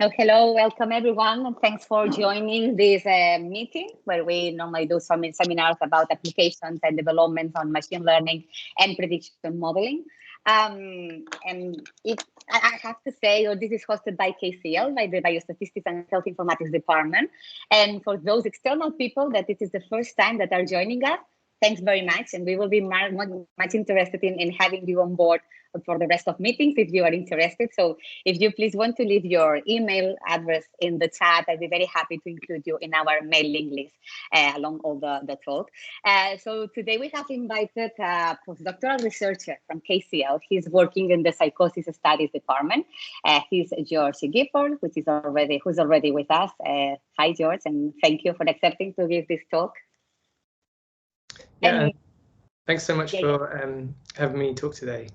So hello, welcome everyone, and thanks for joining this meeting where we normally do some seminars about applications and developments on machine learning and prediction modeling. I have to say, this is hosted by KCL, by the Biostatistics and Health Informatics Department. And for those external people that this is the first time that are joining us, thanks very much. And we will be much interested in having you on board for the rest of meetings if you are interested. So if you please want to leave your email address in the chat, I'd be very happy to include you in our mailing list along all the talk. So today we have invited a postdoctoral researcher from KCL. He's working in the Psychosis Studies Department. He's George Gifford, who's already with us. Hi, George, and thank you for accepting to give this talk. Yeah, thanks so much for having me talk today.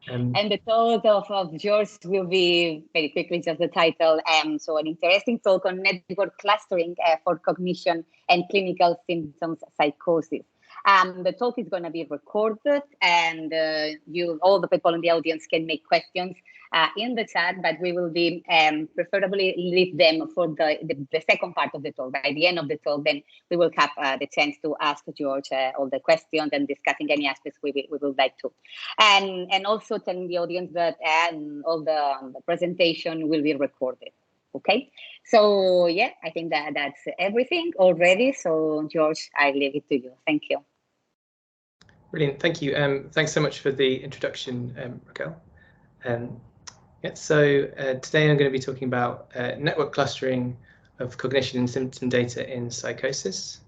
And the talk of George will be very quickly just the title. So an interesting talk on network clustering for cognition and clinical symptoms psychosis. The talk is going to be recorded, and all the people in the audience can make questions in the chat, but we will be preferably leave them for the second part of the talk. By the end of the talk, then we will have the chance to ask George all the questions and discussing any aspects we would like to. And also telling the audience that all the presentation will be recorded. Okay, so yeah, I think that's everything already. So George, I leave it to you. Thank you. Brilliant, thank you. Thanks so much for the introduction, Raquel. So today I'm going to be talking about network clustering of cognition and symptom data in psychosis.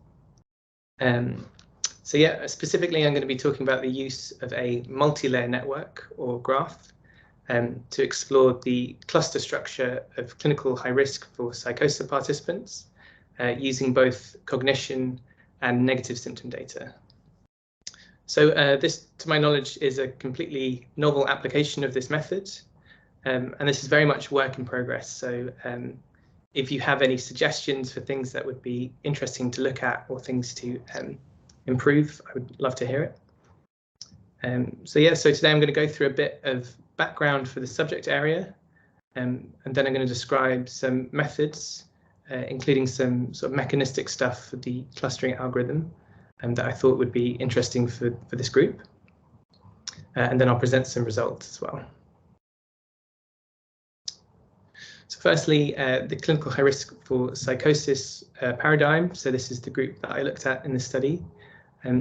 So yeah, specifically I'm going to be talking about the use of a multi-layer network or graph to explore the cluster structure of clinical high risk for psychosis participants using both cognition and negative symptom data. So this, to my knowledge, is a completely novel application of this method. And this is very much work in progress. So if you have any suggestions for things that would be interesting to look at or things to improve, I would love to hear it. So today I'm going to go through a bit of background for the subject area, and then I'm going to describe some methods, including some sort of mechanistic stuff for the clustering algorithm that I thought would be interesting for this group. And then I'll present some results as well. So firstly, the clinical high risk for psychosis paradigm. So this is the group that I looked at in the study.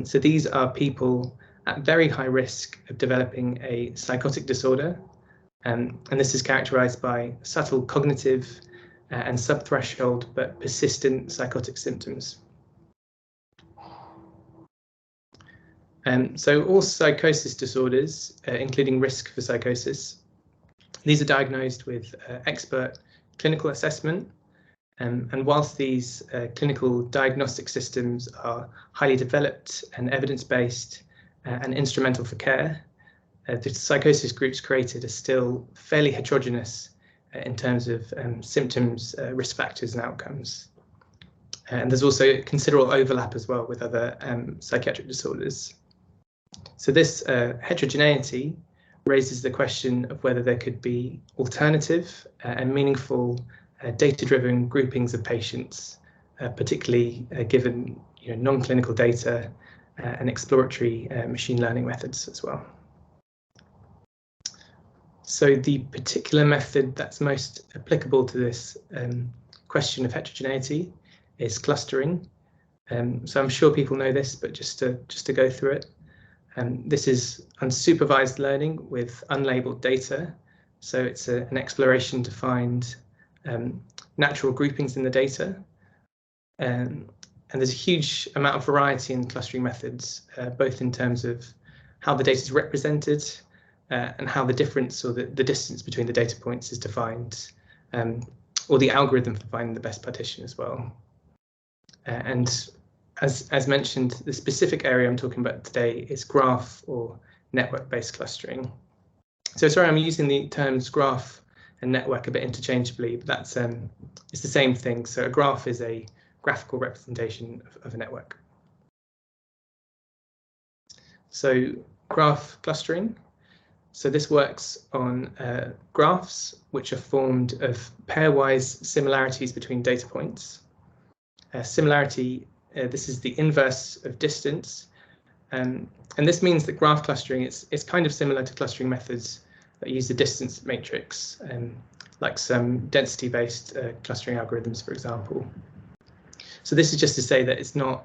So these are people at very high risk of developing a psychotic disorder. And this is characterized by subtle cognitive and subthreshold but persistent psychotic symptoms. So all psychosis disorders, including risk for psychosis, these are diagnosed with expert clinical assessment. And whilst these clinical diagnostic systems are highly developed and evidence-based and instrumental for care, the psychosis groups created are still fairly heterogeneous in terms of symptoms, risk factors and outcomes. And there's also considerable overlap as well with other psychiatric disorders. So this heterogeneity raises the question of whether there could be alternative and meaningful data-driven groupings of patients, particularly given non-clinical data and exploratory machine learning methods as well. So the particular method that's most applicable to this question of heterogeneity is clustering. So I'm sure people know this, but just to go through it. This is unsupervised learning with unlabeled data. So it's an exploration to find natural groupings in the data. And there's a huge amount of variety in clustering methods, both in terms of how the data is represented and how the difference or the distance between the data points is defined, or the algorithm for finding the best partition as well. And as mentioned, the specific area I'm talking about today is graph or network-based clustering. So sorry, I'm using the terms graph and network a bit interchangeably, but that's it's the same thing. So a graph is a graphical representation of a network. So graph clustering. So this works on graphs which are formed of pairwise similarities between data points. Similarity, this is the inverse of distance. And this means that graph clustering is kind of similar to clustering methods that use the distance matrix, like some density-based clustering algorithms, for example. So this is just to say that it's not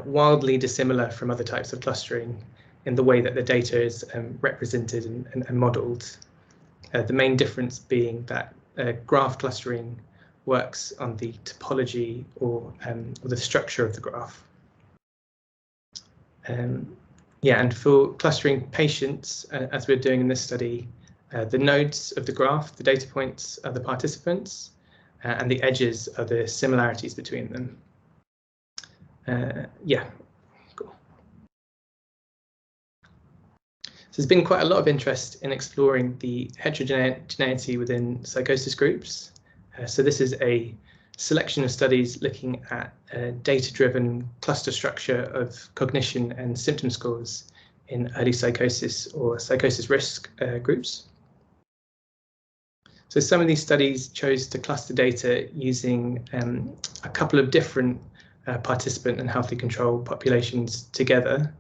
wildly dissimilar from other types of clustering in the way that the data is represented and modeled. The main difference being that graph clustering works on the topology or the structure of the graph. Yeah, and for clustering patients, as we're doing in this study, the nodes of the graph, the data points, are the participants, and the edges are the similarities between them. Yeah, cool. So there's been quite a lot of interest in exploring the heterogeneity within psychosis groups. So this is a selection of studies looking at data-driven cluster structure of cognition and symptom scores in early psychosis or psychosis risk groups. So some of these studies chose to cluster data using a couple of different participant and healthy control populations together.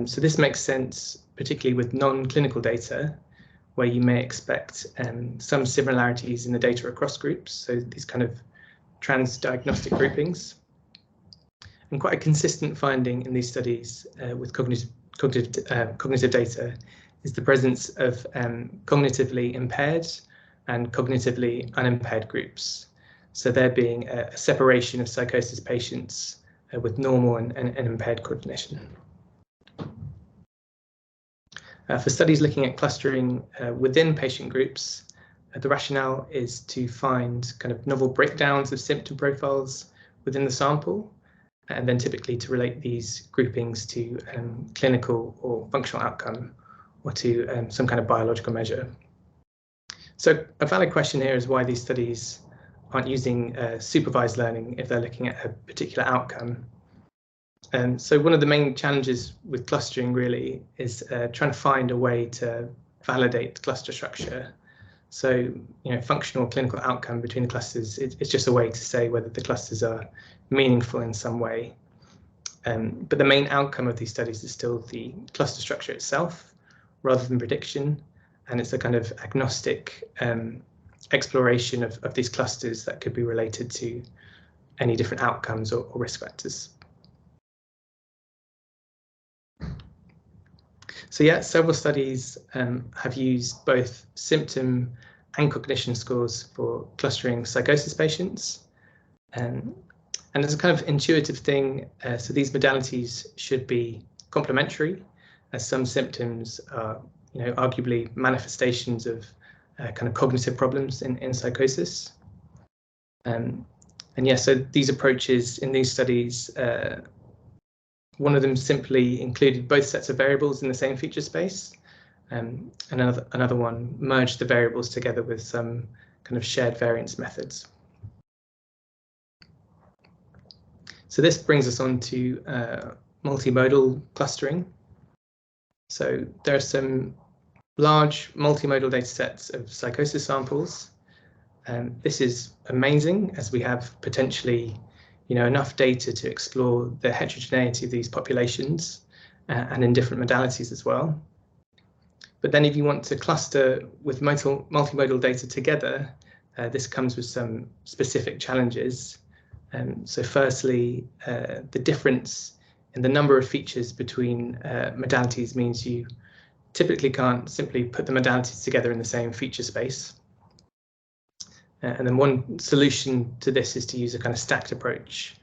So this makes sense, particularly with non-clinical data, where you may expect some similarities in the data across groups. So these kind of trans-diagnostic groupings. And quite a consistent finding in these studies with cognitive data is the presence of cognitively impaired and cognitively unimpaired groups. So there being a separation of psychosis patients with normal and impaired cognition. For studies looking at clustering within patient groups, the rationale is to find kind of novel breakdowns of symptom profiles within the sample, and then typically to relate these groupings to clinical or functional outcome or to some kind of biological measure. So a valid question here is why these studies aren't using supervised learning if they're looking at a particular outcome. So one of the main challenges with clustering really is trying to find a way to validate cluster structure. So, functional clinical outcome between the clusters, it's just a way to say whether the clusters are meaningful in some way. But the main outcome of these studies is still the cluster structure itself, rather than prediction. And it's a kind of agnostic exploration of these clusters that could be related to any different outcomes or risk factors. So yeah, several studies have used both symptom and cognition scores for clustering psychosis patients. And it's a kind of intuitive thing. So these modalities should be complementary, as some symptoms are, arguably manifestations of kind of cognitive problems in psychosis. And yeah, so these approaches in these studies, one of them simply included both sets of variables in the same feature space. And another one merged the variables together with some kind of shared variance methods. So this brings us on to multimodal clustering. So there are some large multimodal data sets of psychosis samples. This is amazing, as we have potentially enough data to explore the heterogeneity of these populations and in different modalities as well. But then if you want to cluster with multimodal data together, this comes with some specific challenges. So firstly, the difference in the number of features between modalities means you typically can't simply put the modalities together in the same feature space. And then one solution to this is to use a kind of stacked approach,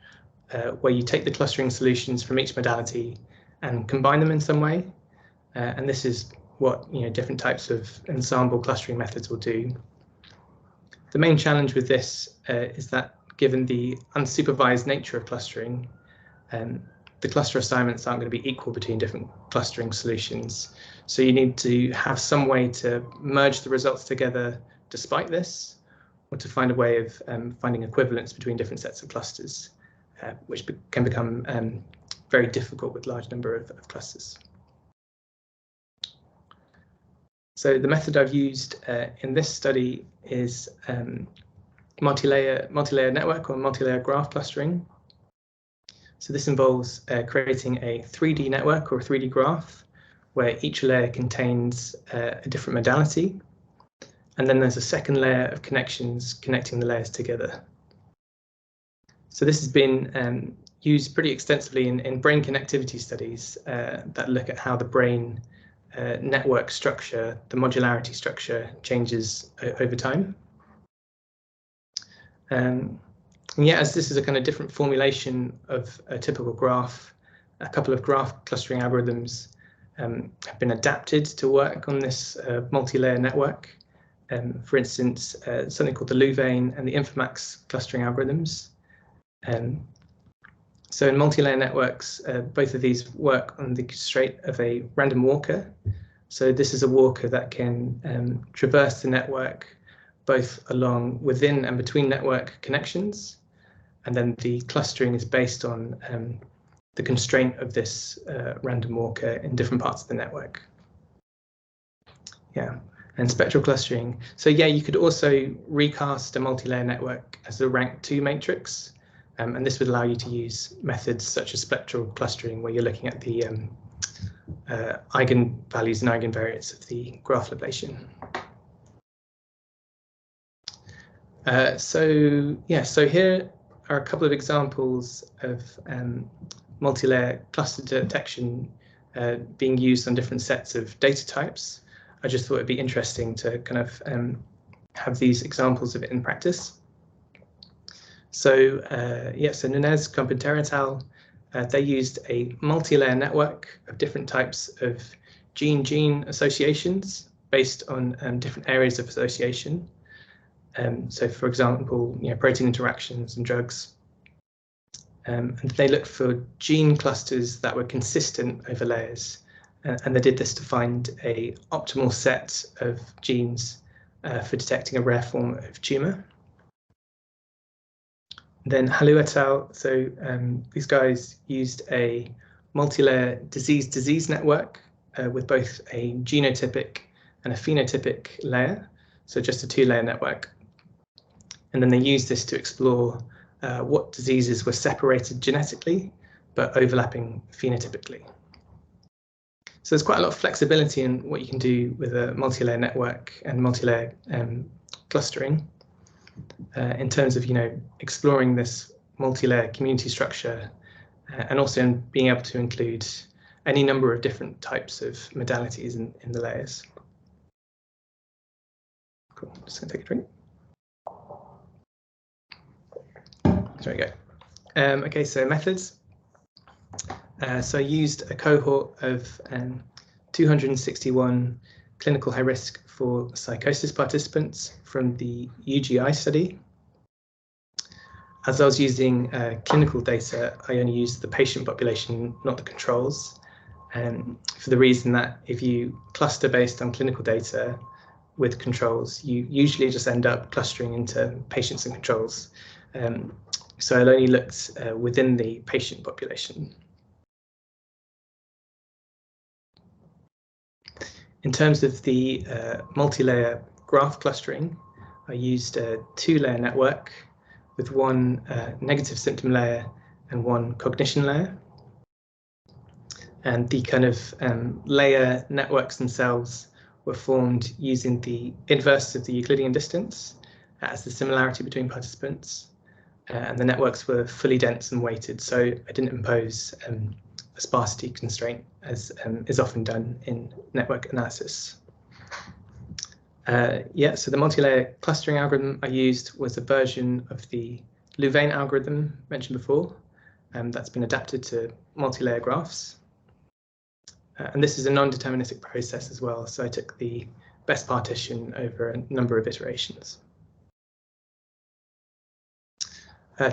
where you take the clustering solutions from each modality and combine them in some way. And this is what different types of ensemble clustering methods will do. The main challenge with this is that given the unsupervised nature of clustering, the cluster assignments aren't going to be equal between different clustering solutions. So you need to have some way to merge the results together despite this, or to find a way of finding equivalence between different sets of clusters, which can become very difficult with large number of clusters. So the method I've used in this study is multilayer network or multilayer graph clustering. So this involves creating a 3D network or a 3D graph where each layer contains a different modality. And then there's a second layer of connections connecting the layers together. So this has been used pretty extensively in brain connectivity studies that look at how the brain network structure, the modularity structure, changes over time. And yeah, as this is a kind of different formulation of a typical graph, a couple of graph clustering algorithms have been adapted to work on this multi-layer network. For instance, something called the Louvain and the Infamax clustering algorithms. So in multi-layer networks, both of these work on the constraint of a random walker. So this is a walker that can traverse the network both along within and between network connections. And then the clustering is based on the constraint of this random walker in different parts of the network. Yeah, and spectral clustering. So yeah, you could also recast a multi-layer network as a rank 2 matrix. And this would allow you to use methods such as spectral clustering, where you're looking at the eigenvalues and eigenvariates of the graph Laplacian. So here are a couple of examples of multi-layer cluster detection being used on different sets of data types. I just thought it'd be interesting to kind of have these examples of it in practice. So so Nunez, Carpenter et al. They used a multi-layer network of different types of gene-gene associations based on different areas of association. So, for example, protein interactions and drugs. And they looked for gene clusters that were consistent over layers, and they did this to find a optimal set of genes for detecting a rare form of tumor. Then Halu et al. So these guys used a multi-layer disease network with both a genotypic and a phenotypic layer, so just a 2-layer network. And then they used this to explore what diseases were separated genetically but overlapping phenotypically. So there's quite a lot of flexibility in what you can do with a multi-layer network and multi-layer clustering. In terms of exploring this multi-layer community structure and also in being able to include any number of different types of modalities in the layers. Cool, just gonna take a drink. There we go. Okay, so methods. So I used a cohort of 261 clinical high risk for psychosis participants from the UGI study. As I was using clinical data, I only used the patient population, not the controls, for the reason that if you cluster based on clinical data with controls, you usually just end up clustering into patients and controls. So I only looked within the patient population. In terms of the multi-layer graph clustering, I used a 2-layer network with one negative symptom layer and one cognition layer. And the kind of layer networks themselves were formed using the inverse of the Euclidean distance as the similarity between participants. And the networks were fully dense and weighted, so I didn't impose a sparsity constraint as is often done in network analysis. So the multi-layer clustering algorithm I used was a version of the Louvain algorithm mentioned before, that's been adapted to multi-layer graphs. And this is a non-deterministic process as well, so I took the best partition over a number of iterations.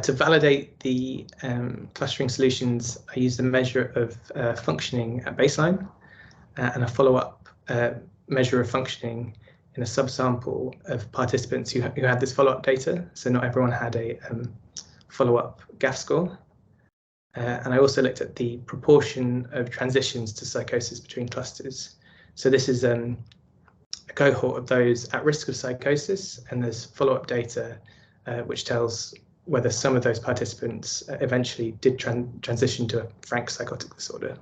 To validate the clustering solutions, I used a measure of functioning at baseline and a follow-up measure of functioning in a subsample of participants who had this follow-up data. So not everyone had a follow-up GAF score. And I also looked at the proportion of transitions to psychosis between clusters. So this is a cohort of those at risk of psychosis, and there's follow-up data which tells whether some of those participants eventually did transition to a frank psychotic disorder.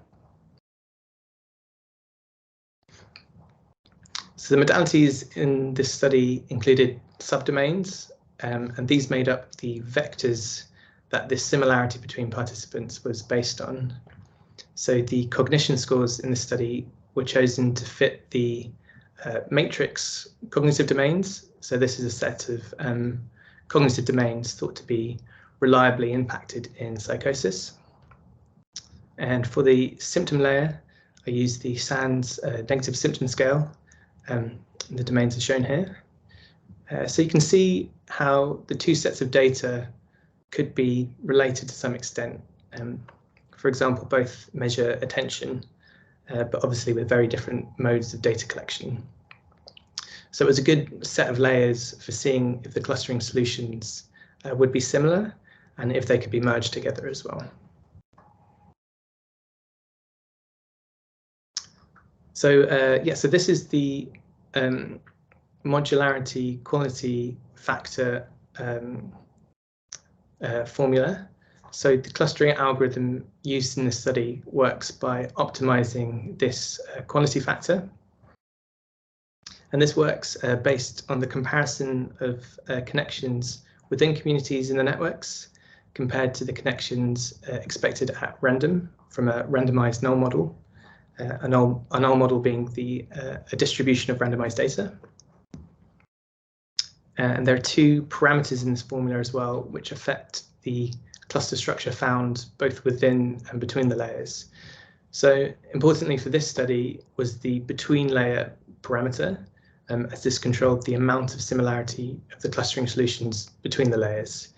So the modalities in this study included subdomains, and these made up the vectors that this similarity between participants was based on. So the cognition scores in this study were chosen to fit the matrix cognitive domains. So this is a set of cognitive domains thought to be reliably impacted in psychosis. And for the symptom layer, I used the SANS negative symptom scale. The domains are shown here. So you can see how the two sets of data could be related to some extent. For example, both measure attention, but obviously with very different modes of data collection. So it was a good set of layers for seeing if the clustering solutions would be similar and if they could be merged together as well. So yeah, so this is the modularity quality factor formula. So the clustering algorithm used in this study works by optimizing this quality factor. And this works based on the comparison of connections within communities in the networks compared to the connections expected at random from a randomized null model, a null model being a distribution of randomized data. And there are two parameters in this formula as well, which affect the cluster structure found both within and between the layers. So importantly for this study was the between layer parameter, as this controlled the amount of similarity of the clustering solutions between the layers.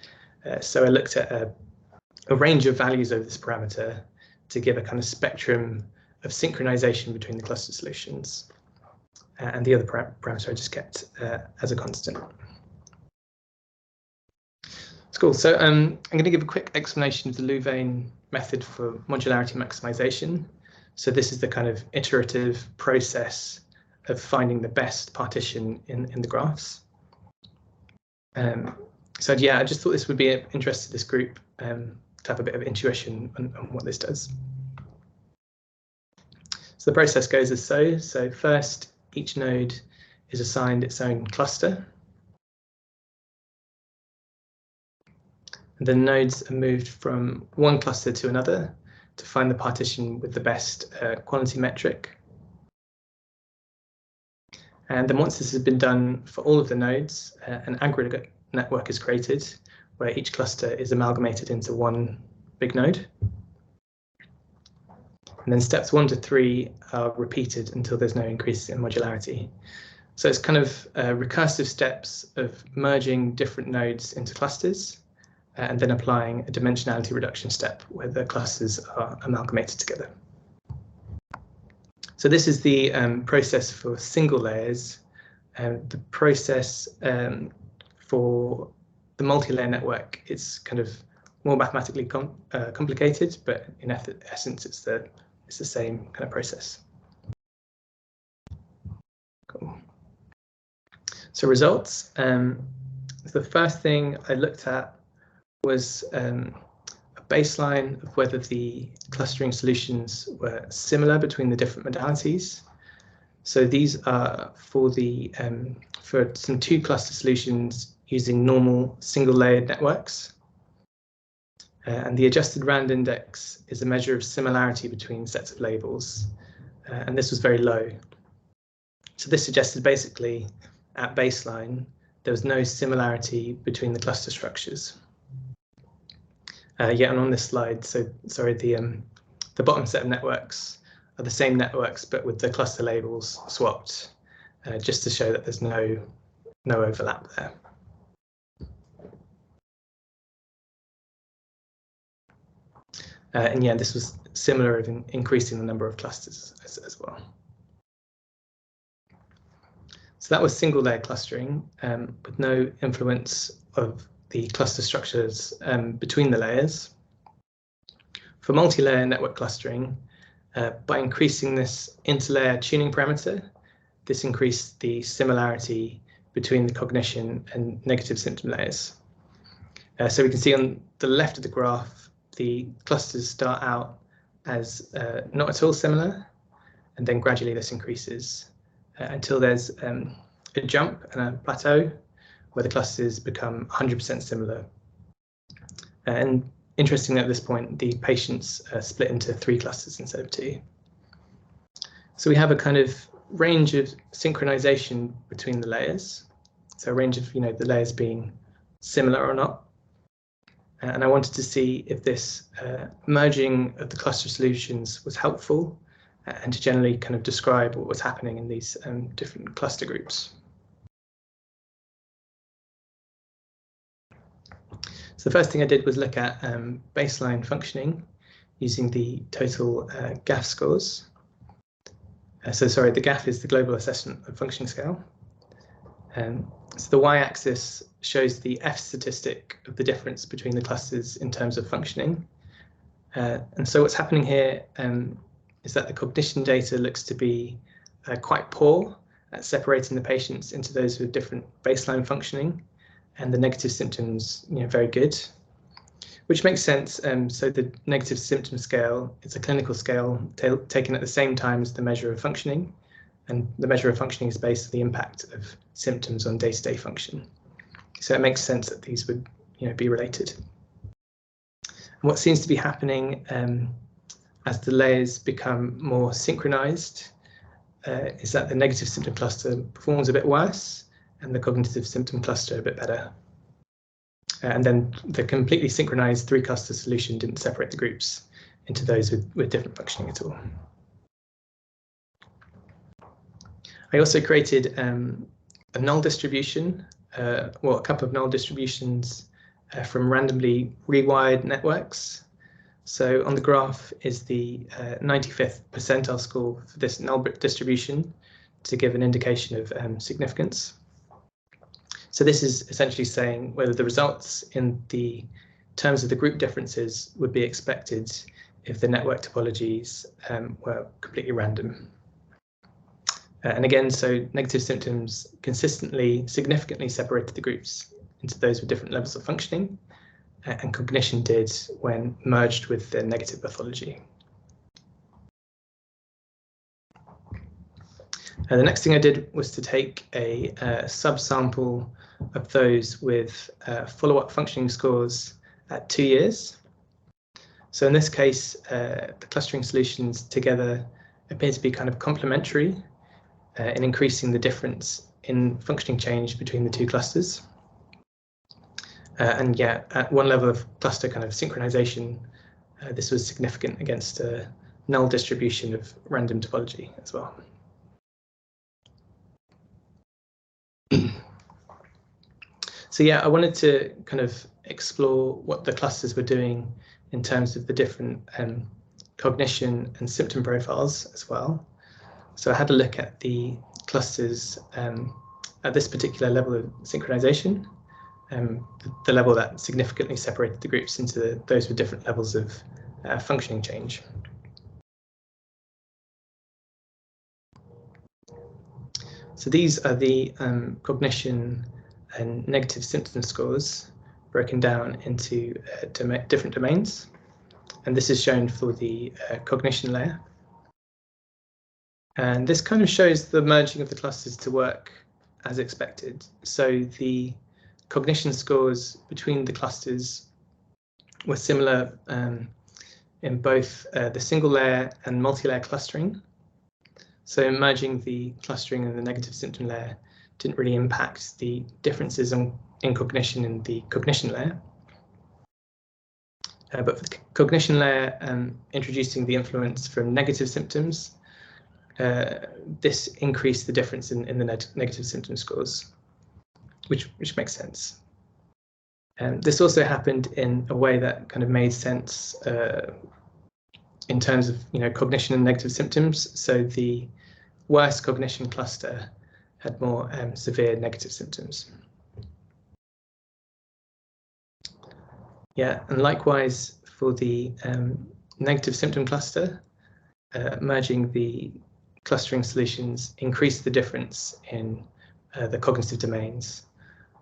So I looked at a range of values over this parameter to give a kind of spectrum of synchronization between the cluster solutions. And the other parameter I just kept as a constant. That's cool. So I'm going to give a quick explanation of the Louvain method for modularity maximization. So this is the kind of iterative process of finding the best partition in the graphs. So yeah, I just thought this would be of interest to this group to have a bit of intuition on what this does. So the process goes as so. So first, each node is assigned its own cluster. And the nodes are moved from one cluster to another to find the partition with the best quality metric. And then once this has been done for all of the nodes, an aggregate network is created where each cluster is amalgamated into one big node. And then steps 1 to 3 are repeated until there's no increase in modularity. So it's kind of recursive steps of merging different nodes into clusters and then applying a dimensionality reduction step where the clusters are amalgamated together. So this is the process for single layers. The process for the multi-layer network is kind of more mathematically complicated, but in essence, it's the same kind of process. Cool. So results. The first thing I looked at was a baseline of whether the clustering solutions were similar between the different modalities. So these are for some 2 cluster solutions using normal single layered networks. And the adjusted rand index is a measure of similarity between sets of labels. And this was very low. So this suggested basically at baseline, there was no similarity between the cluster structures. Yeah, and on this slide, so sorry, the bottom set of networks are the same networks, but with the cluster labels swapped, just to show that there's no overlap there. And yeah, this was similar in increasing the number of clusters as well. So that was single layer clustering with no influence of the cluster structures between the layers. For multi-layer network clustering, by increasing this interlayer tuning parameter, this increased the similarity between the cognition and negative symptom layers. So we can see on the left of the graph, the clusters start out as not at all similar, and then gradually this increases until there's a jump and a plateau where the clusters become 100% similar. And interestingly, at this point, the patients split into 3 clusters instead of 2. So we have a kind of range of synchronization between the layers. So a range of, the layers being similar or not. And I wanted to see if this merging of the cluster solutions was helpful, and to generally kind of describe what was happening in these different cluster groups. So the first thing I did was look at baseline functioning using the total GAF scores. So the GAF is the Global Assessment of Functioning Scale. So the y-axis shows the F statistic of the difference between the clusters in terms of functioning. And so what's happening here is that the cognition data looks to be quite poor at separating the patients into those with different baseline functioning, and the negative symptoms, very good, which makes sense. So the negative symptom scale is a clinical scale taken at the same time as the measure of functioning, and the measure of functioning is based on the impact of symptoms on day-to-day function. So it makes sense that these would, be related. And what seems to be happening as the layers become more synchronized is that the negative symptom cluster performs a bit worse, and the cognitive symptom cluster a bit better. And then the completely synchronized 3-cluster solution didn't separate the groups into those with different functioning at all. I also created a null distribution, a couple of null distributions from randomly rewired networks. So on the graph is the 95th percentile score for this null distribution to give an indication of significance. So this is essentially saying whether the results in the terms of the group differences would be expected if the network topologies were completely random. And again, so negative symptoms consistently, significantly separated the groups into those with different levels of functioning, and cognition did when merged with the negative pathology. The next thing I did was to take a subsample of those with follow-up functioning scores at 2 years. So in this case, the clustering solutions together appear to be kind of complementary in increasing the difference in functioning change between the 2 clusters. And yeah, at one level of cluster kind of synchronization, this was significant against a null distribution of random topology as well. So yeah, I wanted to kind of explore what the clusters were doing in terms of the different cognition and symptom profiles as well. So I had a look at the clusters at this particular level of synchronization, the level that significantly separated the groups into those with different levels of functioning change. So these are the cognition and negative symptom scores broken down into different domains. And this is shown for the cognition layer. And this kind of shows the merging of the clusters to work as expected. So the cognition scores between the clusters were similar in both the single layer and multi-layer clustering. So merging the clustering and the negative symptom layer didn't really impact the differences in cognition in the cognition layer. But for the cognition layer, introducing the influence from negative symptoms, this increased the difference in the negative symptom scores, which makes sense. This also happened in a way that kind of made sense in terms of cognition and negative symptoms. So the worst cognition cluster had more severe negative symptoms. Yeah, and likewise for the negative symptom cluster, merging the clustering solutions increased the difference in the cognitive domains,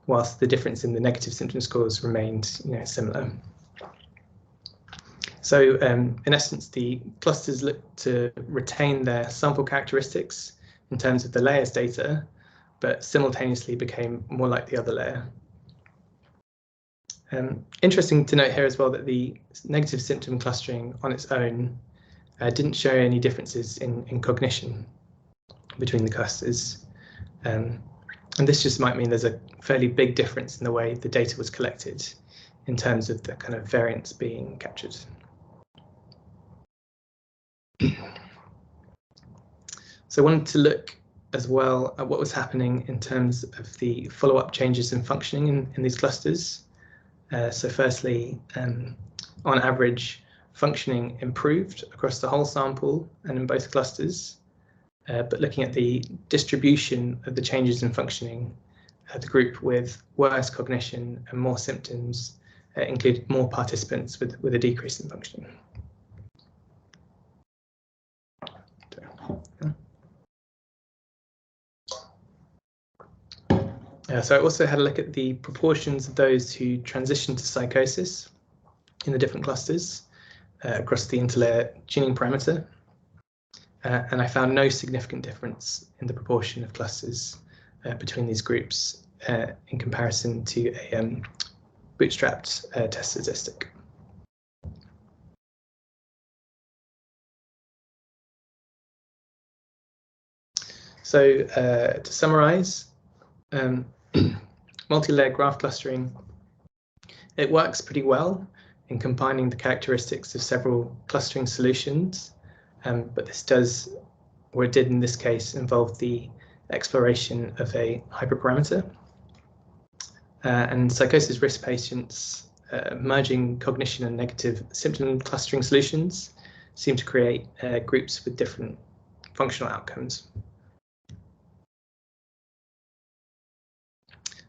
whilst the difference in the negative symptom scores remained similar. So in essence, the clusters looked to retain their sample characteristics in terms of the layers data, but simultaneously became more like the other layer. Interesting to note here as well that the negative symptom clustering on its own didn't show any differences in cognition between the clusters. And this just might mean there's a fairly big difference in the way the data was collected in terms of the kind of variance being captured. So I wanted to look as well at what was happening in terms of the follow-up changes in functioning in these clusters. So firstly, on average, functioning improved across the whole sample and in both clusters. But looking at the distribution of the changes in functioning, the group with worse cognition and more symptoms included more participants with a decrease in functioning. So I also had a look at the proportions of those who transitioned to psychosis in the different clusters across the interlayer tuning parameter. And I found no significant difference in the proportion of clusters between these groups in comparison to a bootstrapped test statistic. So to summarize, multi-layer graph clustering, it works pretty well in combining the characteristics of several clustering solutions, but this does, or it did in this case, involve the exploration of a hyperparameter. And psychosis risk patients merging cognition and negative symptom clustering solutions seem to create groups with different functional outcomes.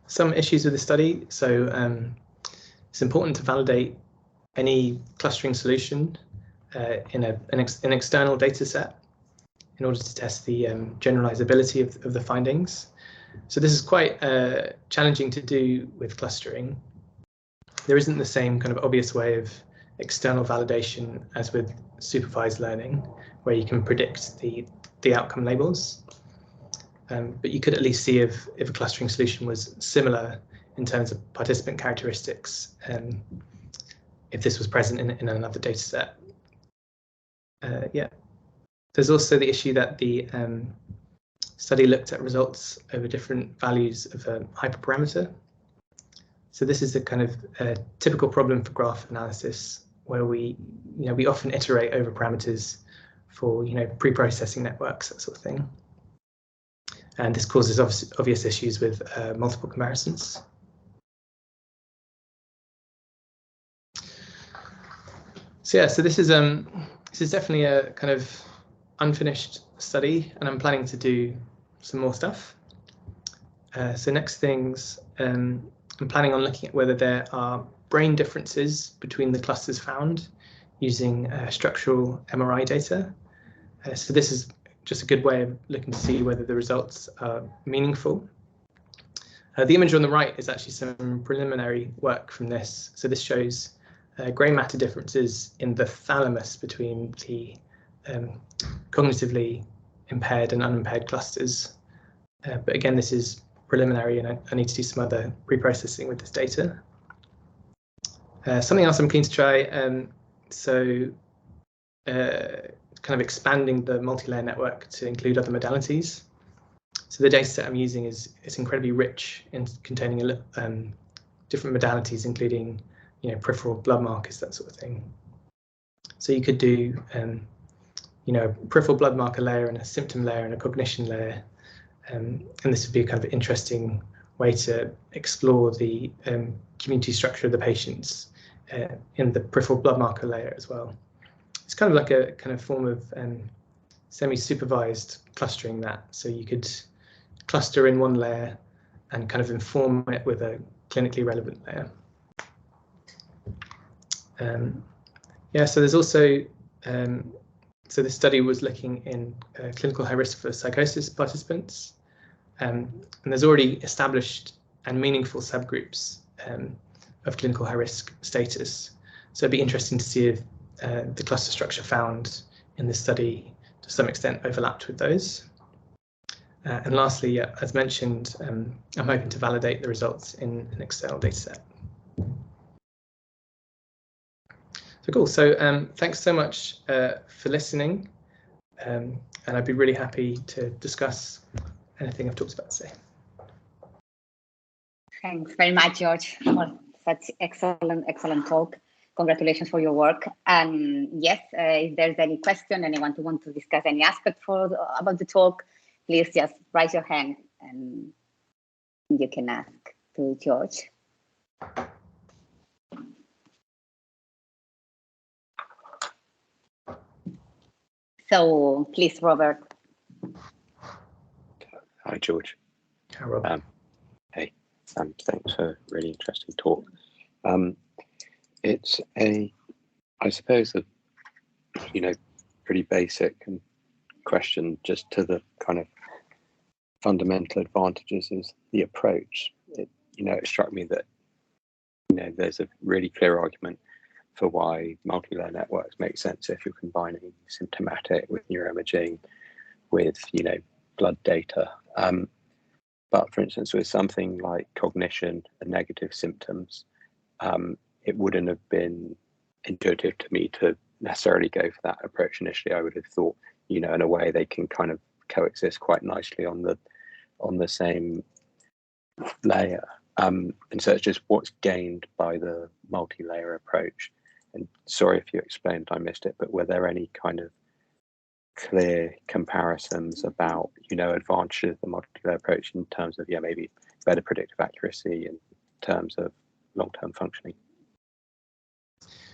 Some issues with the study. So it's important to validate any clustering solution in an external data set in order to test the generalizability of the findings. So this is quite challenging to do with clustering. There isn't the same kind of obvious way of external validation as with supervised learning, where you can predict the outcome labels. But you could at least see if a clustering solution was similar in terms of participant characteristics, if this was present in another data set. Yeah. There's also the issue that the study looked at results over different values of a hyperparameter. So this is a kind of typical problem for graph analysis, where we often iterate over parameters for pre-processing networks, that sort of thing. And this causes obvious issues with multiple comparisons. So yeah, so this is definitely a kind of unfinished study, and I'm planning to do some more stuff. So next things, I'm planning on looking at whether there are brain differences between the clusters found using structural MRI data. So this is just a good way of looking to see whether the results are meaningful. The image on the right is actually some preliminary work from this. So this shows grey matter differences in the thalamus between the cognitively impaired and unimpaired clusters. But again, this is preliminary, and I need to do some other pre-processing with this data. Something else I'm keen to try, kind of expanding the multi-layer network to include other modalities. So the data set I'm using is incredibly rich in containing different modalities, including peripheral blood markers, that sort of thing. So you could do a peripheral blood marker layer and a symptom layer and a cognition layer, and this would be a kind of interesting way to explore the community structure of the patients in the peripheral blood marker layer as well. It's kind of like a kind of form of semi-supervised clustering that. So you could cluster in one layer and kind of inform it with a clinically relevant layer. Yeah, so there's also So this study was looking in clinical high risk for psychosis participants, and there's already established and meaningful subgroups of clinical high risk status. So it'd be interesting to see if the cluster structure found in this study to some extent overlapped with those. And lastly, yeah, as mentioned, I'm hoping to validate the results in an external dataset. So cool. So thanks so much for listening, and I'd be really happy to discuss anything I've talked about today. Thanks very much, George, for such excellent talk. Congratulations for your work. And yes, if there's any question, anyone who wants to discuss any aspect about the talk, please just raise your hand and you can ask to George. So please, Robert. Hi, George. Hi, Robert. Hey, thanks for a really interesting talk. It's I suppose, pretty basic question just to the kind of fundamental advantages is the approach. It struck me that, there's a really clear argument for why multilayer networks make sense if you're combining symptomatic with neuroimaging, with, blood data. But for instance, with something like cognition and negative symptoms, it wouldn't have been intuitive to me to necessarily go for that approach initially. I would have thought, in a way they can kind of coexist quite nicely on the same layer. And so it's just what's gained by the multi-layer approach. And sorry if you explained, I missed it, but were there any kind of clear comparisons about, advantages of the multi-layer approach in terms of, maybe better predictive accuracy in terms of long-term functioning?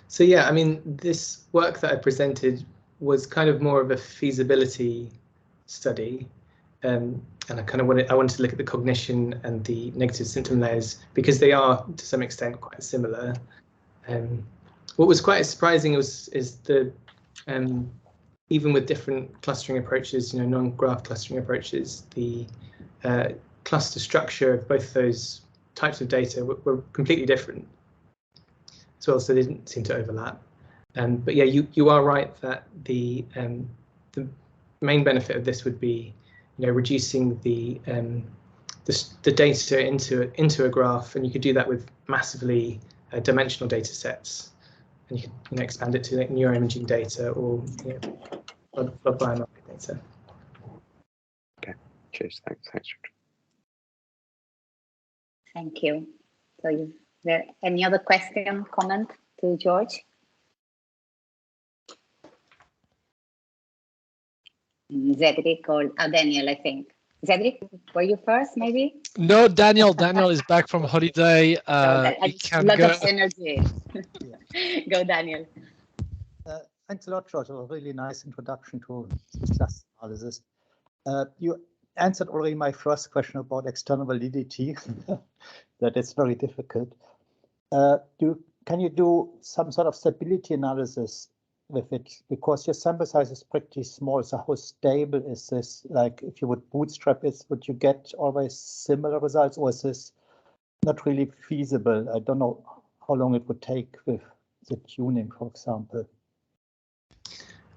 So yeah, I mean, this work that I presented was kind of more of a feasibility study, and I wanted to look at the cognition and the negative symptom layers because they are to some extent quite similar. What was quite surprising is the even with different clustering approaches, non-graph clustering approaches, the cluster structure of both those types of data were completely different as well, so they didn't seem to overlap. But yeah, you are right that the main benefit of this would be, reducing the data into a graph, and you could do that with massively dimensional data sets, and you can expand it to neuroimaging data or blood biomarker data. Okay, cheers. Thanks, George. Thank you. So is there any other question, comment to George? Cedric or Daniel, I think. Cedric, were you first, maybe? No, Daniel is back from holiday. A lot go. of energy. Go, Daniel. Thanks a lot, George. A really nice introduction to cluster analysis. You answered already my first question about external validity. That is very difficult. Can you do some sort of stability analysis with it? Because your sample size is pretty small. So how stable is this? Like, if you would bootstrap it, would you get always similar results, or is this not really feasible? I don't know how long it would take with the tuning, for example.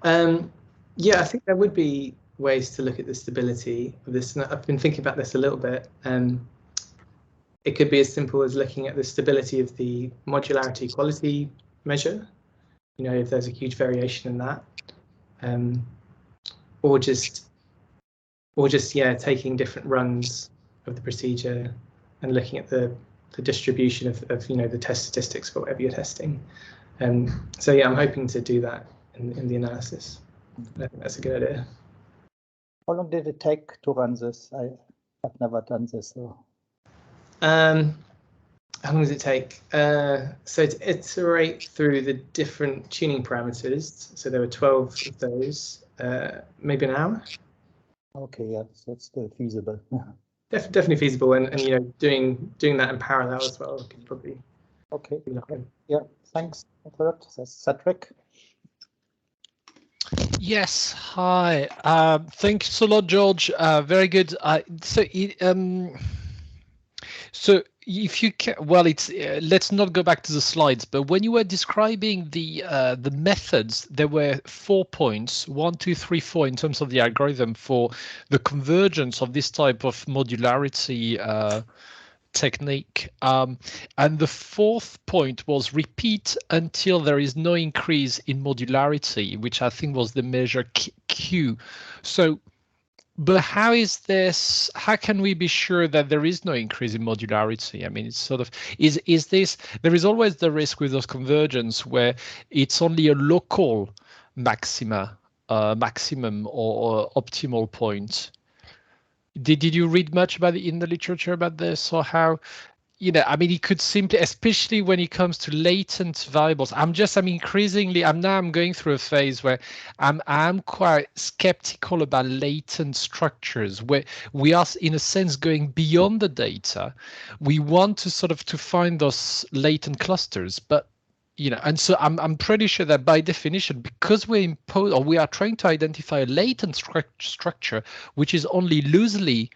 Yeah, I think there would be ways to look at the stability of this, and I've been thinking about this a little bit. It could be as simple as looking at the stability of the modularity quality measure, if there's a huge variation in that, or just taking different runs of the procedure and looking at the distribution of the test statistics for whatever you're testing. So yeah, I'm hoping to do that in the analysis. I think that's a good idea. How long did it take to run this? I have never done this. So. How long does it take? So to iterate through the different tuning parameters, so there were 12 of those, maybe an hour. Okay, yeah, so it's still feasible. Definitely feasible, and doing that in parallel as well could probably. Okay. Yeah. Thanks a lot. That's Cedric. Yes, hi. Thanks a lot, George. Very good. So if you can, well, it's let's not go back to the slides. But when you were describing the methods, there were 4 points, 1, 2, 3, 4, in terms of the algorithm for the convergence of this type of modularity technique. And the fourth point was repeat until there is no increase in modularity, which I think was the measure Q. So, but how is this, how can we be sure that there is no increase in modularity? I mean, it's sort of, is this, there is always the risk with those convergence where it's only a local maxima, maximum or optimal point. Did you read much about in the literature about this, or how, you know, I mean, it could simply, especially when it comes to latent variables. I'm increasingly, I'm going through a phase where I'm quite skeptical about latent structures, where we are in a sense going beyond the data. We want to sort of to find those latent clusters, but you know, and so I'm pretty sure that by definition, because we are trying to identify a latent structure, which is only loosely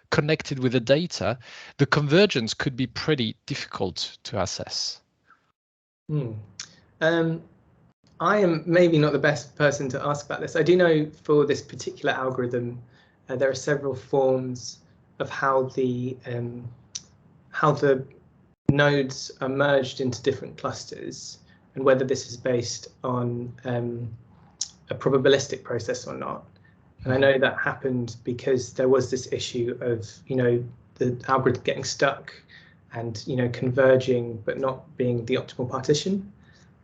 connected with the data, the convergence could be pretty difficult to assess. I am maybe not the best person to ask about this. I do know for this particular algorithm, there are several forms of how the nodes are merged into different clusters, and whether this is based on a probabilistic process or not. And I know that happened because there was this issue of, you know, the algorithm getting stuck and, you know, converging but not being the optimal partition.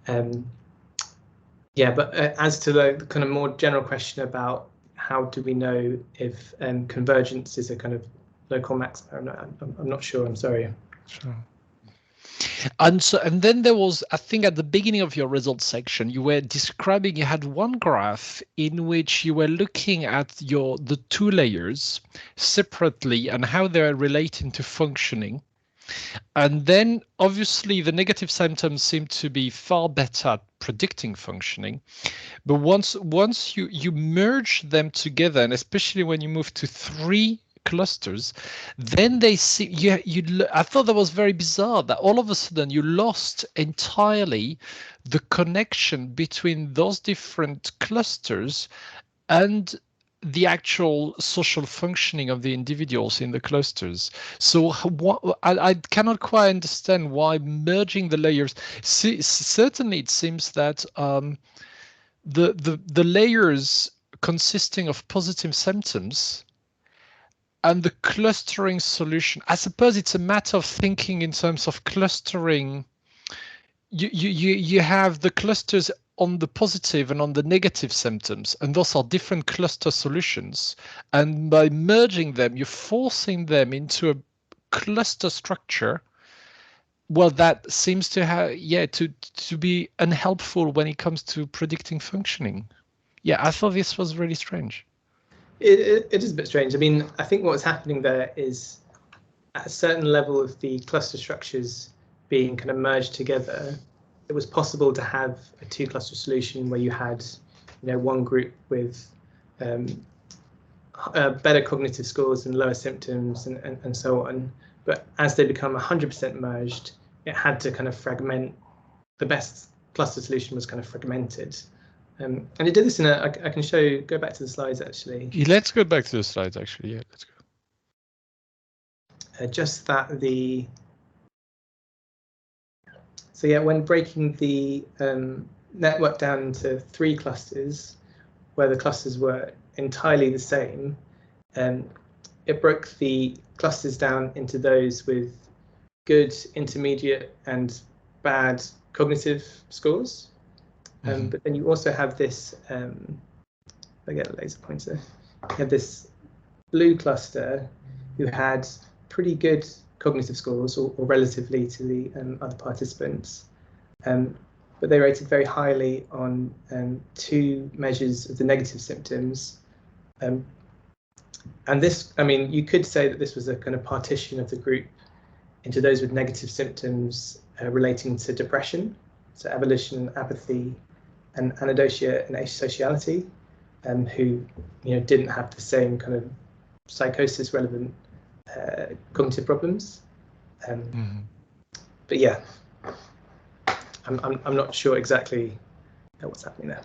Yeah, but as to the kind of more general question about how do we know if convergence is a kind of local maximum, I'm not sure. I'm sorry. Sure. And so, and then there was, I think at the beginning of your results section, you were describing, you had one graph in which you were looking at the two layers separately and how they're relating to functioning. And then obviously the negative symptoms seem to be far better at predicting functioning. But once you merge them together, and especially when you move to 3 clusters, then they see I thought that was very bizarre that all of a sudden you lost entirely the connection between those different clusters and the actual social functioning of the individuals in the clusters. So I cannot quite understand why merging the layers. Certainly it seems that the layers consisting of positive symptoms and the clustering solution, I suppose it's a matter of thinking in terms of clustering. You have the clusters on the positive and on the negative symptoms, and those are different cluster solutions. And by merging them, you're forcing them into a cluster structure. Well, that seems to have, to be unhelpful when it comes to predicting functioning. Yeah, I thought this was really strange. It is a bit strange. I mean, I think what's happening there is at a certain level of the cluster structures being kind of merged together, it was possible to have a 2-cluster solution where you had, you know, one group with better cognitive scores and lower symptoms and so on. But as they become 100% merged, it had to kind of fragment. The best cluster solution was kind of fragmented. And it did this in I can show you, go back to the slides actually. Let's go back to the slides actually, yeah, let's go. Just that so yeah, when breaking the network down into 3 clusters, where the clusters were entirely the same, it broke the clusters down into those with good, intermediate, and bad cognitive scores. But then you also have this, I get a laser pointer, you have this blue cluster who had pretty good cognitive scores, or relatively to the other participants, but they rated very highly on 2 measures of the negative symptoms. And this, I mean, you could say that this was a kind of partition of the group into those with negative symptoms relating to depression, so abolition, apathy, and anhedonia and asociality, who didn't have the same kind of psychosis relevant cognitive problems. But yeah, I'm not sure exactly what's happening there.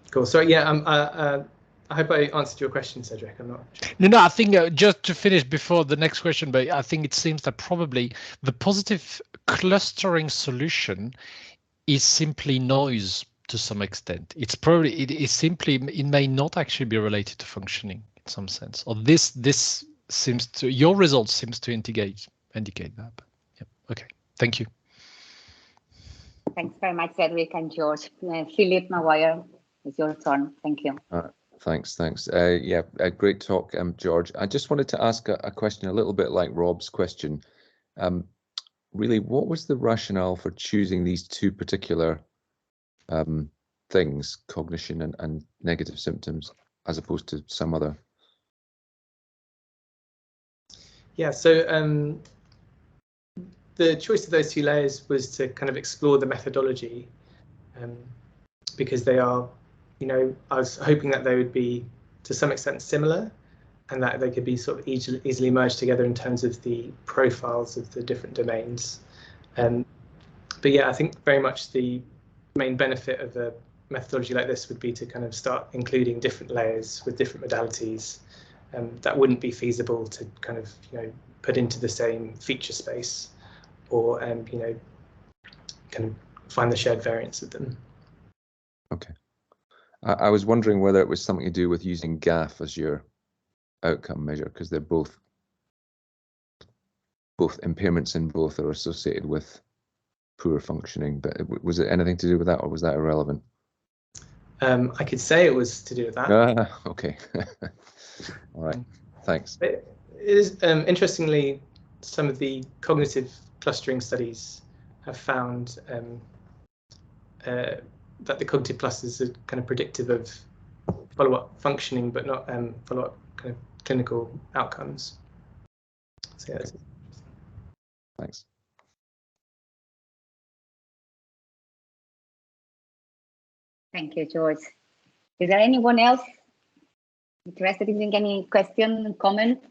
Cool. So yeah, I hope I answered your question, Cedric. I'm not sure. No, I think just to finish before the next question, but I think it seems that probably the positive clustering solution is simply noise to some extent. It's probably it may not actually be related to functioning in some sense. Or this seems to, your results seems to indicate that. But, yeah. Okay. Thank you. Thanks very much, Cedric and George. Philip Maguire, it's your turn. Thank you. Thanks. Yeah, a great talk, George. I just wanted to ask a question a little bit like Rob's question. Really, what was the rationale for choosing these two particular things, cognition and negative symptoms, as opposed to some other? Yeah, so the choice of those two layers was to kind of explore the methodology, because they are, I was hoping that they would be to some extent similar, and that they could be sort of easily merged together in terms of the profiles of the different domains. But yeah, I think very much the main benefit of a methodology like this would be to kind of start including different layers with different modalities that wouldn't be feasible to kind of put into the same feature space, or kind of find the shared variance of them. Okay. I was wondering whether it was something to do with using GAF as your outcome measure, because they're both impairments in both are associated with poor functioning. But was it anything to do with that, or was that irrelevant? I could say it was to do with that. Okay. All right. Thanks. It is interestingly, some of the cognitive clustering studies have found that the cognitive clusters are kind of predictive of follow-up functioning, but not follow-up kind of clinical outcomes. So yeah, that's it. Thanks. Thank you, George. Is there anyone else interested in any question, comment?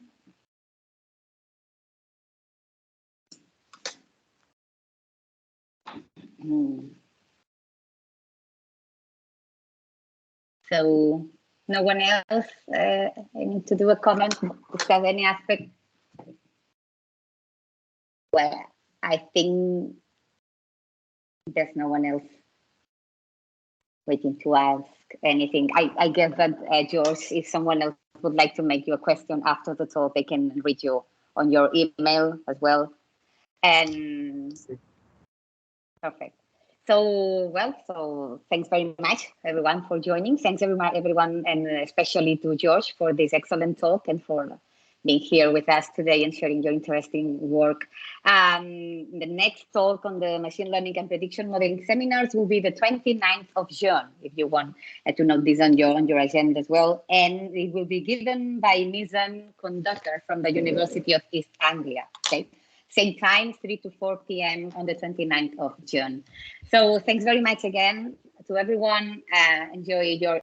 So no one else need to do a comment, discuss any aspect? Well, I think there's no one else waiting to ask anything. I guess that George, if someone else would like to make you a question after the talk, they can reach you on your email as well. And perfect. So thanks very much, everyone, for joining. Thanks, everyone, and especially to George for this excellent talk and for being here with us today and sharing your interesting work. The next talk on the machine learning and prediction modeling seminars will be the 29th of June, if you want to note this on your agenda as well. And it will be given by Nizam Conductor from the University of East Anglia. Okay. Same time, 3 to 4 p.m. on the 29th of June. So thanks very much again to everyone. Enjoy your